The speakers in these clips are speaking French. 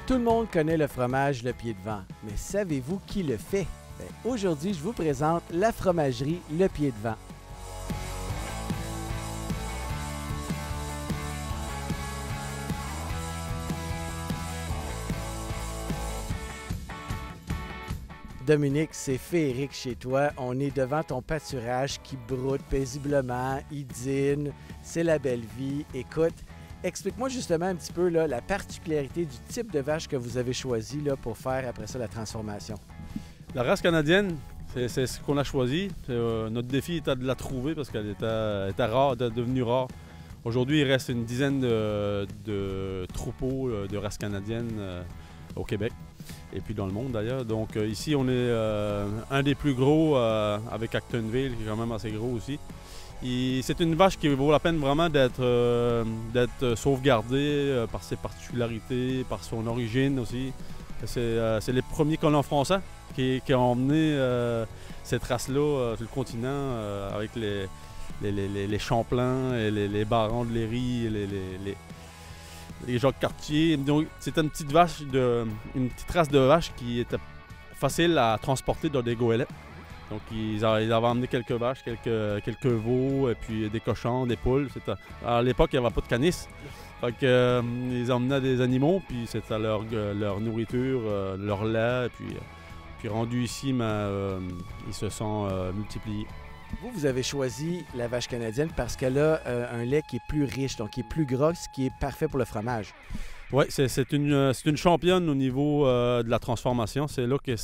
Tout le monde connaît le fromage Le Pied de Vent, mais savez-vous qui le fait? Aujourd'hui, je vous présente la fromagerie Le Pied de Vent. Dominique, c'est féerique chez toi. On est devant ton pâturage qui broute paisiblement, il dîne, c'est la belle vie. Écoute, explique-moi justement un petit peu là, la particularité du type de vache que vous avez choisi là, pour faire après ça la transformation. La race canadienne, c'est ce qu'on a choisi. Notre défi était de la trouver parce qu'elle était rare, était devenue rare. Aujourd'hui, il reste une dizaine de troupeaux de race canadienne au Québec et puis dans le monde d'ailleurs. Donc ici, on est un des plus gros avec Actonville, qui est quand même assez gros aussi. C'est une vache qui vaut la peine vraiment d'être sauvegardée par ses particularités, par son origine aussi. C'est les premiers colons français qui ont emmené cette race-là sur le continent avec les Champlain, et les barons de Léry, les Jacques Cartier. Donc c'était une petite race de vache qui était facile à transporter dans des goélettes. Donc ils avaient emmené quelques vaches, quelques veaux, et puis des cochons, des poules. À l'époque, il n'y avait pas de canis. Fait que, ils emmenaient des animaux, puis c'était leur nourriture, leur lait, puis rendu ici, ils se sont multipliés. Vous avez choisi la vache canadienne parce qu'elle a un lait qui est plus riche, donc qui est plus gras, ce qui est parfait pour le fromage. Oui, c'est une championne au niveau de la transformation. C'est là que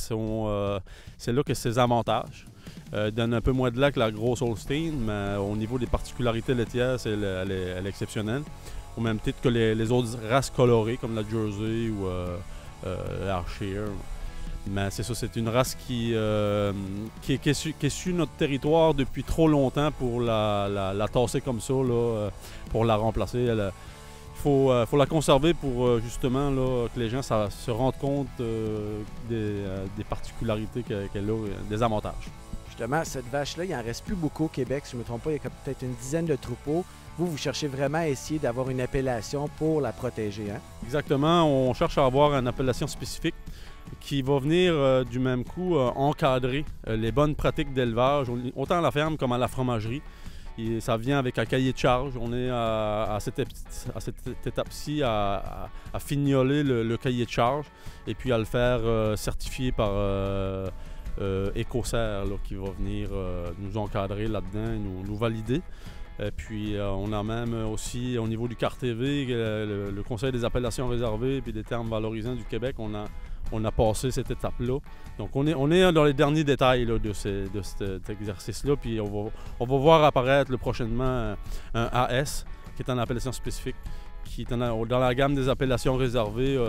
ses avantages. Donne un peu moins de lait que la grosse Holstein, mais au niveau des particularités laitières, elle est exceptionnelle. Au même titre que les autres races colorées, comme la Jersey ou l'Ayrshire. Mais c'est ça, c'est une race qui est sur notre territoire depuis trop longtemps pour la tasser comme ça, là, pour la remplacer. Il faut la conserver pour justement là, que les gens se rendent compte des particularités qu'elle a, des avantages. Justement, cette vache-là, il n'en reste plus beaucoup au Québec. Si je ne me trompe pas, il y a peut-être une dizaine de troupeaux. Vous cherchez vraiment à essayer d'avoir une appellation pour la protéger, hein? Exactement. On cherche à avoir une appellation spécifique qui va venir du même coup encadrer les bonnes pratiques d'élevage, autant à la ferme comme à la fromagerie. Et ça vient avec un cahier de charge. On est à cette étape-ci à fignoler le cahier de charge et puis à le faire certifier par Écossaire qui va venir nous encadrer là-dedans et nous valider. Et puis on a même aussi au niveau du CARTV, le Conseil des appellations réservées et des termes valorisants du Québec, on a passé cette étape-là. Donc on est dans les derniers détails là, de cet exercice-là. Puis on va voir apparaître prochainement un AS, qui est une appellation spécifique, qui est dans la gamme des appellations réservées,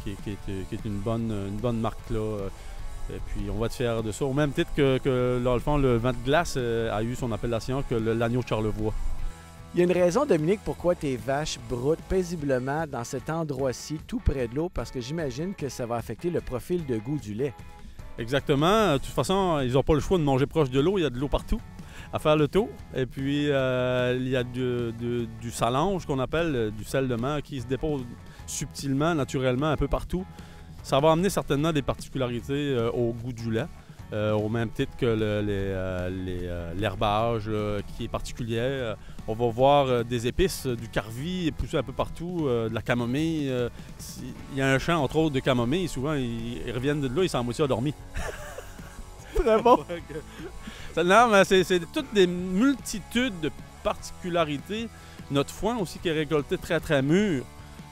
qui est une bonne marque là. Et puis on va être fiers de ça, au même titre que dans le fond, le vin de glace a eu son appellation que l'agneau de Charlevoix. Il y a une raison, Dominique, pourquoi tes vaches broutent paisiblement dans cet endroit-ci, tout près de l'eau, parce que j'imagine que ça va affecter le profil de goût du lait. Exactement. De toute façon, ils n'ont pas le choix de manger proche de l'eau. Il y a de l'eau partout à faire le tour. Et puis, il y a du salange qu'on appelle, du sel de mer qui se dépose subtilement, naturellement, un peu partout. Ça va amener certainement des particularités au goût du lait, au même titre que l'herbage qui est particulier. On va voir des épices, du carvi poussé un peu partout, de la camomille. Il y a un champ, entre autres, de camomille. Souvent, ils reviennent de là, ils sont à moitié endormis. Très bon! Non, mais c'est toutes des multitudes de particularités. Notre foin aussi, qui est récolté très, très mûr,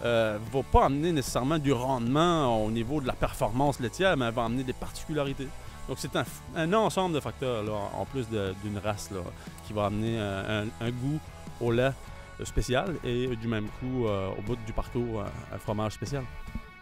ne va pas amener nécessairement du rendement au niveau de la performance laitière, mais elle va amener des particularités. Donc c'est un ensemble de facteurs, là, en plus d'une race là, qui va amener un goût au lait spécial et du même coup, au bout du parcours, un fromage spécial.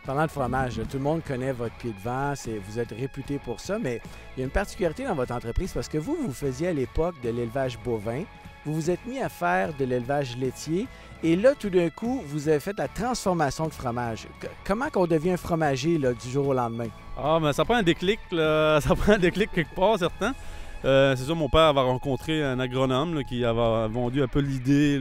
Parlant de fromage, tout le monde connaît votre Pied de Vent, vous êtes réputé pour ça, mais il y a une particularité dans votre entreprise parce que vous faisiez à l'époque de l'élevage bovin, vous vous êtes mis à faire de l'élevage laitier et là, tout d'un coup, vous avez fait la transformation de fromage. Comment qu'on devient un fromager là, du jour au lendemain? Ah, mais ça prend un déclic, là. Ça prend un déclic quelque part, certain. C'est ça, mon père avait rencontré un agronome là, qui avait vendu un peu l'idée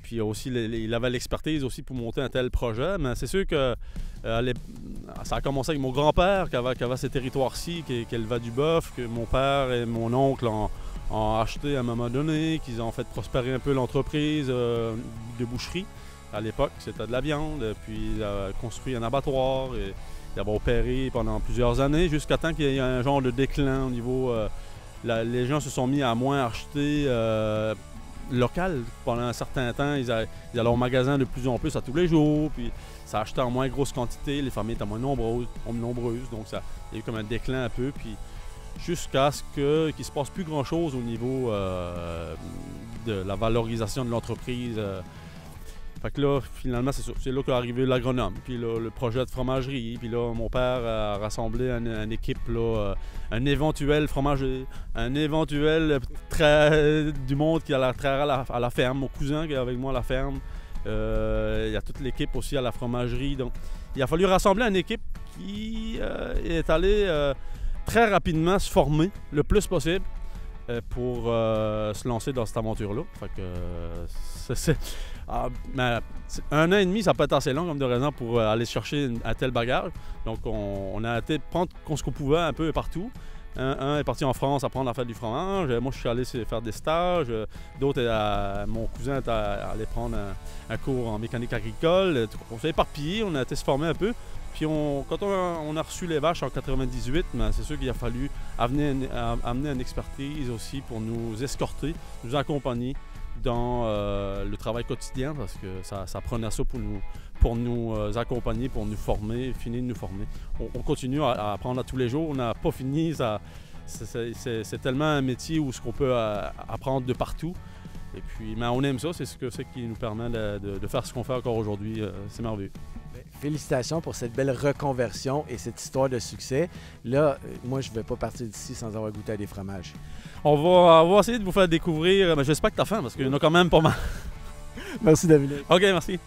Puis aussi, il avait l'expertise aussi pour monter un tel projet. Mais c'est sûr que ça a commencé avec mon grand-père qui avait ces territoires-ci, qui élevait du bœuf, que mon père et mon oncle ont acheté à un moment donné, qu'ils ont fait prospérer un peu l'entreprise de boucherie. À l'époque, c'était de la viande, puis il a construit un abattoir et il avait opéré pendant plusieurs années jusqu'à temps qu'il y ait un genre de déclin au niveau... les gens se sont mis à moins acheter local pendant un certain temps. Ils allaient au magasin de plus en plus à tous les jours, puis ça achetait en moins grosse quantité, les familles étaient moins nombreuses, donc il y a eu comme un déclin un peu, puis jusqu'à ce qu'il ne se passe plus grand-chose au niveau de la valorisation de l'entreprise. Fait que là, finalement, c'est là qu'est arrivé l'agronome, puis là, le projet de fromagerie, puis là, mon père a rassemblé une équipe, là, un éventuel fromager, un éventuel du monde qui allait travailler à la ferme, mon cousin qui est avec moi à la ferme, il y a toute l'équipe aussi à la fromagerie, donc il a fallu rassembler une équipe qui est allée très rapidement se former le plus possible pour se lancer dans cette aventure-là. Fait que mais 1 an et demi, ça peut être assez long comme de raison pour aller chercher un tel bagage. Donc on a été prendre ce qu'on pouvait un peu partout. Un est parti en France apprendre à faire du fromage. Moi, je suis allé faire des stages. D'autres, mon cousin est allé prendre un cours en mécanique agricole. On s'est éparpillés, on a été se former un peu. Puis quand on a reçu les vaches en 98, c'est sûr qu'il a fallu amener une expertise aussi pour nous escorter, nous accompagner dans le travail quotidien, parce que ça prenait ça pour nous accompagner, pour nous former, finir de nous former. On continue à apprendre à tous les jours, on n'a pas fini, c'est tellement un métier où ce qu'on peut apprendre de partout. Et puis, mais on aime ça, c'est ce qui nous permet de faire ce qu'on fait encore aujourd'hui, c'est merveilleux. Félicitations pour cette belle reconversion et cette histoire de succès. Là, moi, je ne vais pas partir d'ici sans avoir goûté à des fromages. On va essayer de vous faire découvrir, mais j'espère que tu as faim parce qu'il y en a quand même pas mal. Merci, David. OK, merci.